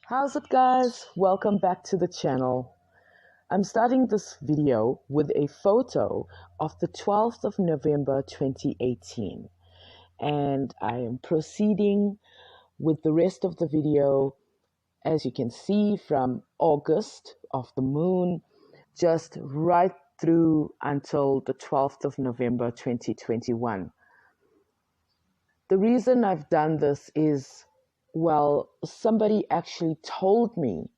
How's it, guys? Welcome back to the channel. I'm starting this video with a photo of the 12th of November 2018, and I am proceeding with the rest of the video, as you can see, from August of the moon just right through until the 12th of November 2021. The reason I've done this is, well, somebody actually told me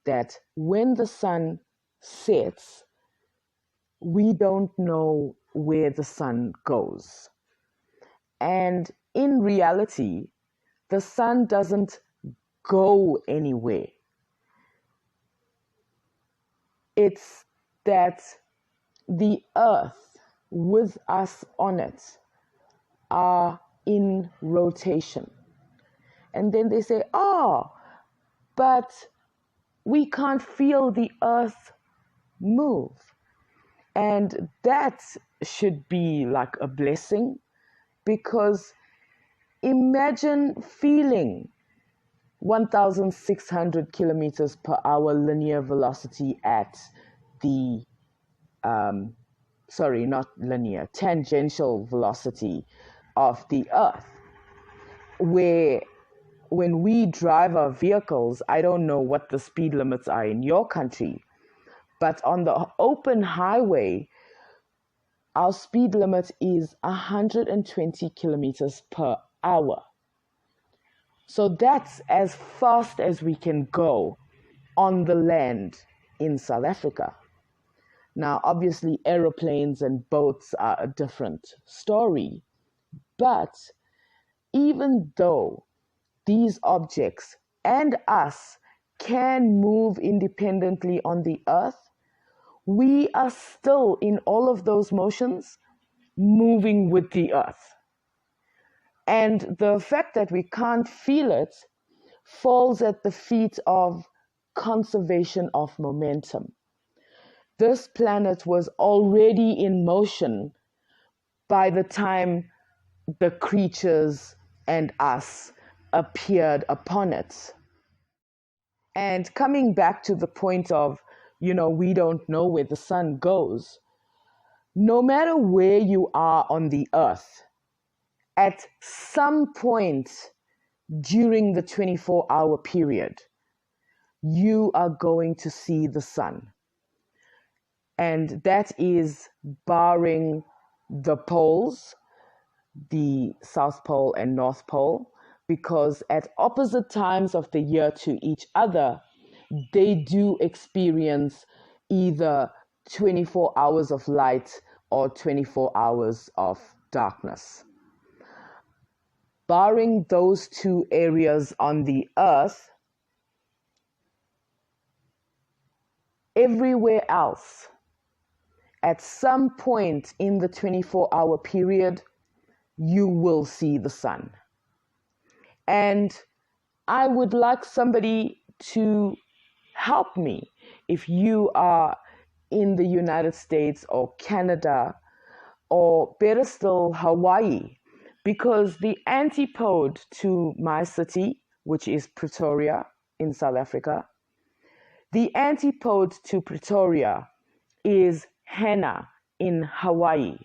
that when the sun sets, we don't know where the sun goes. And in reality, the sun doesn't go anywhere. It's that the earth with us on it are in rotation. And then they say, but we can't feel the earth move. And that should be like a blessing, because imagine feeling 1,600 kilometers per hour linear velocity at the, not linear, tangential velocity of the earth, where when we drive our vehicles, I don't know what the speed limits are in your country, but on the open highway, our speed limit is 120 kilometers per hour. So that's as fast as we can go on the land in South Africa. Now, obviously, aeroplanes and boats are a different story, but even though these objects and us can move independently on the earth, we are still in all of those motions moving with the earth. And the fact that we can't feel it falls at the feet of conservation of momentum. This planet was already in motion by the time the creatures and us appeared upon it. And coming back to the point of, we don't know where the sun goes. No matter where you are on the earth, at some point during the 24-hour period, you are going to see the sun. And that is barring the poles, the South Pole and North Pole, because at opposite times of the year to each other, they do experience either 24 hours of light or 24 hours of darkness. Barring those two areas on the earth, everywhere else, at some point in the 24-hour period, you will see the sun. And I would like somebody to help me if you are in the United States or Canada, or better still, Hawaii, because the antipode to my city, which is Pretoria in South Africa, the antipode to Pretoria is Hana in Hawaii.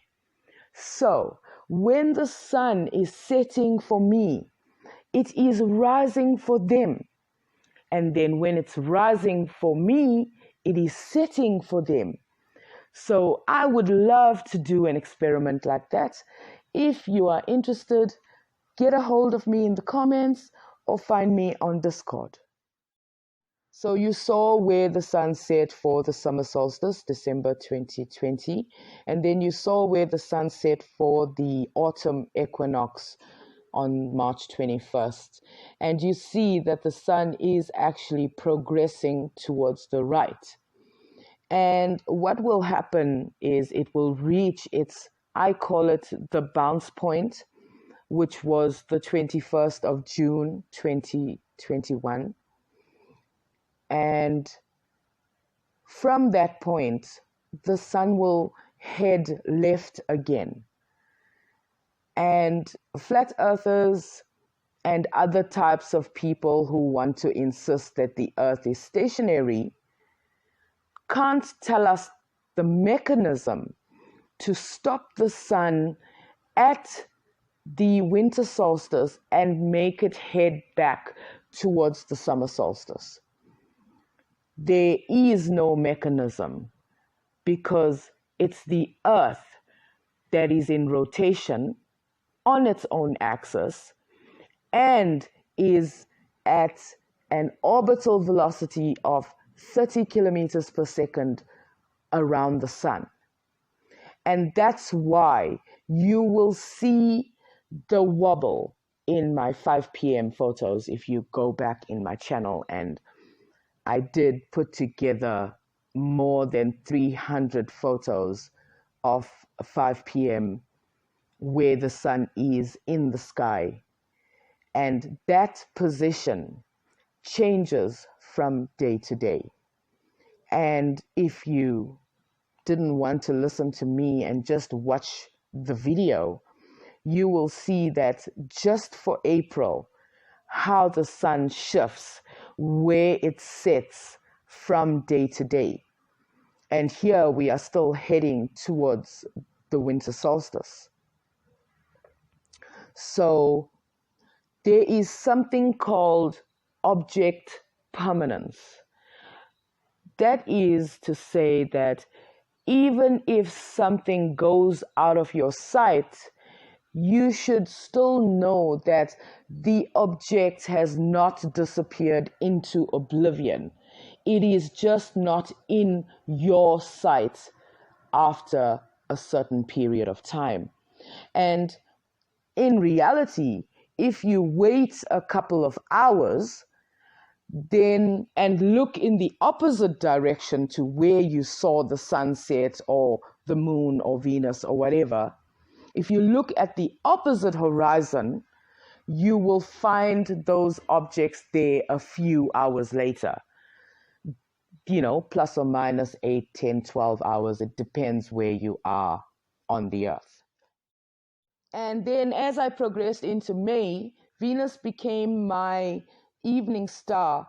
So when the sun is setting for me, it is rising for them. And then when it's rising for me, it is setting for them. So I would love to do an experiment like that. If you are interested, get a hold of me in the comments or find me on Discord. So you saw where the sun set for the summer solstice, December 2020. And then you saw where the sun set for the autumn equinox on March 21st. And you see that the sun is actually progressing towards the right. And what will happen is it will reach its, I call it the bounce point, which was the 21st of June 2021. And from that point, the sun will head left again. And flat earthers and other types of people who want to insist that the Earth is stationary can't tell us the mechanism to stop the sun at the winter solstice and make it head back towards the summer solstice. There is no mechanism because it's the Earth that is in rotation on its own axis and is at an orbital velocity of 30 kilometers per second around the sun. And that's why you will see the wobble in my 5 p.m. photos if you go back in my channel. And I did put together more than 300 photos of 5 p.m. where the sun is in the sky. And that position changes from day to day. And if you didn't want to listen to me and just watch the video, you will see that just for April, how the sun shifts, where it sets from day to day. And here we are still heading towards the winter solstice. So there is something called object permanence. That is to say that even if something goes out of your sight, you should still know that the object has not disappeared into oblivion. It is just not in your sight after a certain period of time. And in reality, if you wait a couple of hours, then and look in the opposite direction to where you saw the sunset or the moon or Venus or whatever, if you look at the opposite horizon, you will find those objects there a few hours later. Plus or minus 8, 10, 12 hours. It depends where you are on the Earth. And then as I progressed into May, Venus became my evening star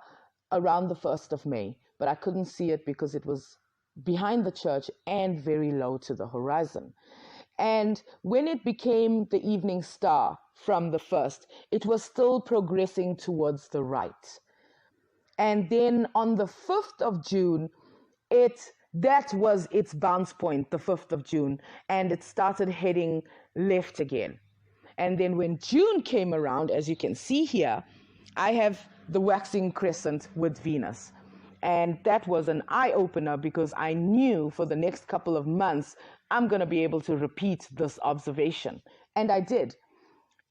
around the 1st of May. But I couldn't see it because it was behind the church and very low to the horizon. And when it became the evening star from the 1st, it was still progressing towards the right. And then on the 5th of June, that was its bounce point, the 5th of June, and it started heading left again. And then when June came around, as you can see here, I have the waxing crescent with Venus. And that was an eye-opener because I knew for the next couple of months, I'm going to be able to repeat this observation. And I did.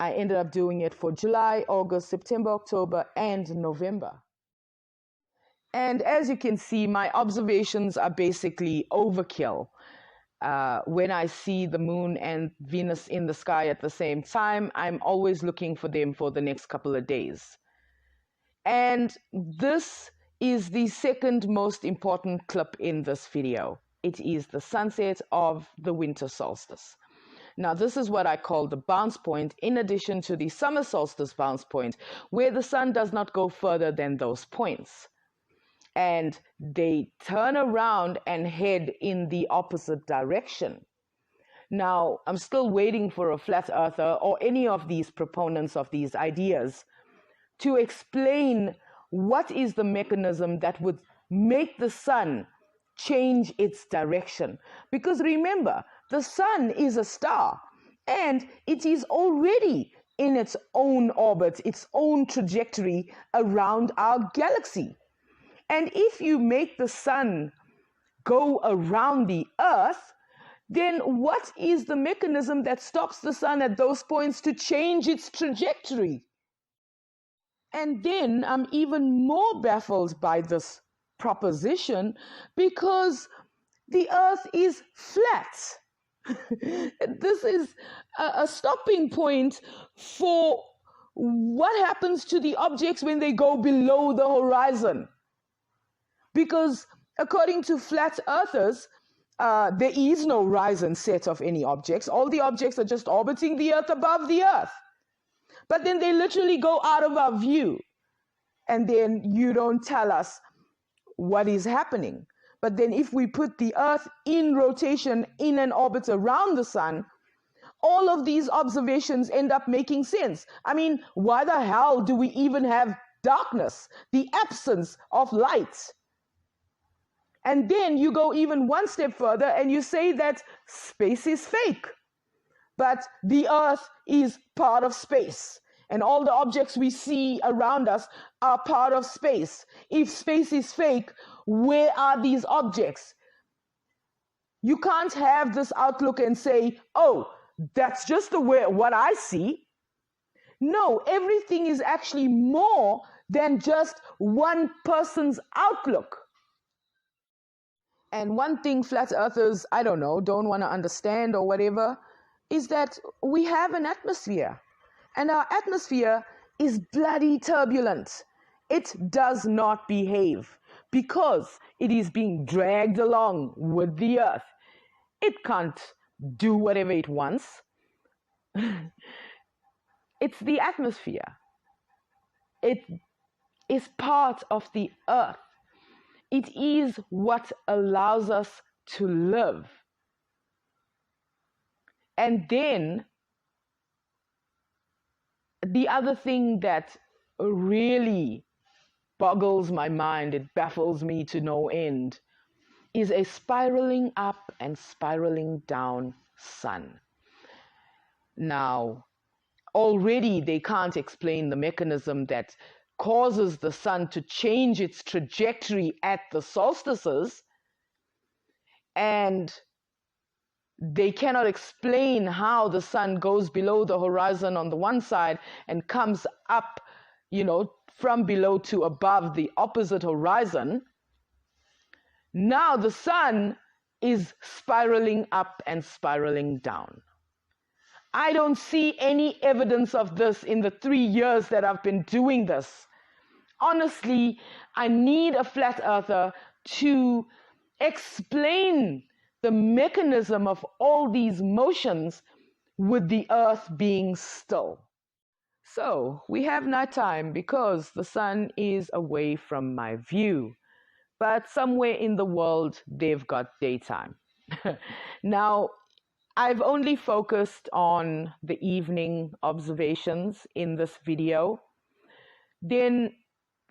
I ended up doing it for July, August, September, October, and November. And as you can see, my observations are basically overkill. When I see the moon and Venus in the sky at the same time, I'm always looking for them for the next couple of days. And this is the second most important clip in this video. It is the sunset of the winter solstice. Now, this is what I call the bounce point, in addition to the summer solstice bounce point, where the sun does not go further than those points. And they turn around and head in the opposite direction. Now, I'm still waiting for a flat earther or any of these proponents of these ideas to explain what is the mechanism that would make the sun change its direction. Because remember, the sun is a star and it is already in its own orbit, its own trajectory around our galaxy. And if you make the sun go around the Earth, then what is the mechanism that stops the sun at those points to change its trajectory? And then I'm even more baffled by this proposition because the Earth is flat. This is a stopping point for what happens to the objects when they go below the horizon. Because according to flat earthers, there is no rise and set of any objects. All the objects are just orbiting the Earth above the Earth. But then they literally go out of our view. And then you don't tell us what is happening. But then if we put the Earth in rotation, in an orbit around the sun, all of these observations end up making sense. I mean, why the hell do we even have darkness, the absence of light? And then you go even one step further and you say that space is fake. But the Earth is part of space. And all the objects we see around us are part of space. If space is fake, where are these objects? You can't have this outlook and say, oh, that's just the way what I see. No, everything is actually more than just one person's outlook. And one thing flat earthers, I don't know, don't want to understand or whatever, is that we have an atmosphere. And our atmosphere is bloody turbulent. It does not behave because it is being dragged along with the earth. It can't do whatever it wants. It's the atmosphere. It is part of the earth. It is what allows us to live. And then the other thing that really boggles my mind, it baffles me to no end, is a spiraling up and spiraling down sun. Now, already they can't explain the mechanism that causes the sun to change its trajectory at the solstices, and they cannot explain how the sun goes below the horizon on the one side and comes up, from below to above the opposite horizon. Now the sun is spiraling up and spiraling down. I don't see any evidence of this in the 3 years that I've been doing this. Honestly, I need a flat earther to explain the mechanism of all these motions with the earth being still. So we have nighttime because the sun is away from my view. But somewhere in the world, they've got daytime. Now, I've only focused on the evening observations in this video. Then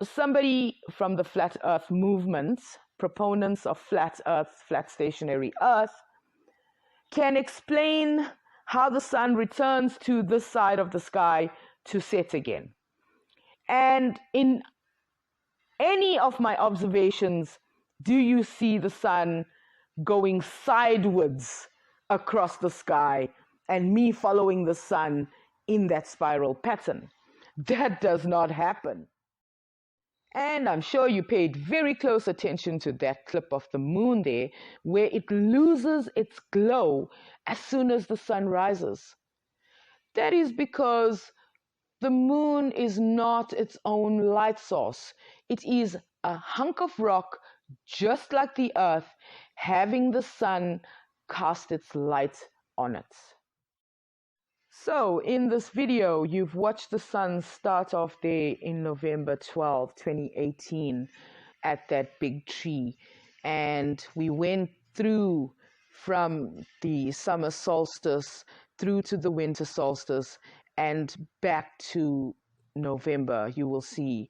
somebody from the Flat Earth movement, proponents of flat Earth, flat stationary Earth, can explain how the sun returns to this side of the sky to set again. And in any of my observations, do you see the sun going sideways across the sky and me following the sun in that spiral pattern? That does not happen. And I'm sure you paid very close attention to that clip of the moon there, where it loses its glow as soon as the sun rises. That is because the moon is not its own light source. It is a hunk of rock, just like the earth, having the sun cast its light on it. So in this video, you've watched the sun start off there in November 12, 2018 at that big tree. And we went through from the summer solstice through to the winter solstice and back to November. You will see,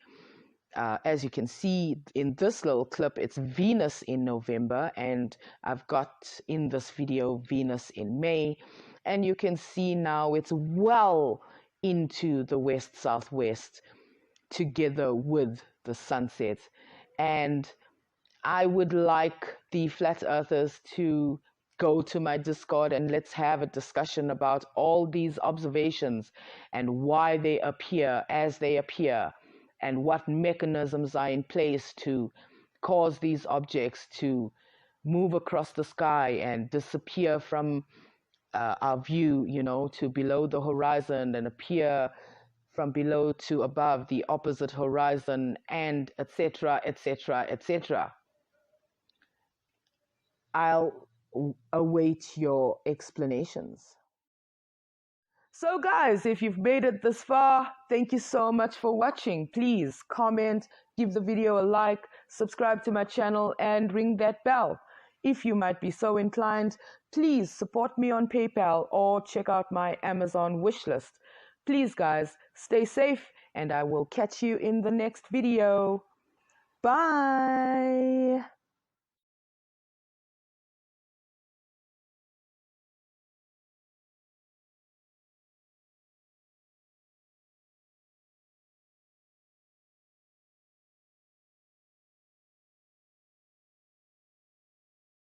as you can see in this little clip, it's Venus in November, and I've got in this video Venus in May. And you can see now it's well into the west-southwest together with the sunset. And I would like the flat earthers to go to my Discord and let's have a discussion about all these observations and why they appear as they appear and what mechanisms are in place to cause these objects to move across the sky and disappear from our view, to below the horizon and appear from below to above the opposite horizon, and etc., etc., etc. I'll await your explanations. So guys, if you've made it this far, thank you so much for watching. Please comment, give the video a like, subscribe to my channel, and ring that bell. If you might be so inclined, please support me on PayPal or check out my Amazon wishlist. Please guys, stay safe and I will catch you in the next video. Bye!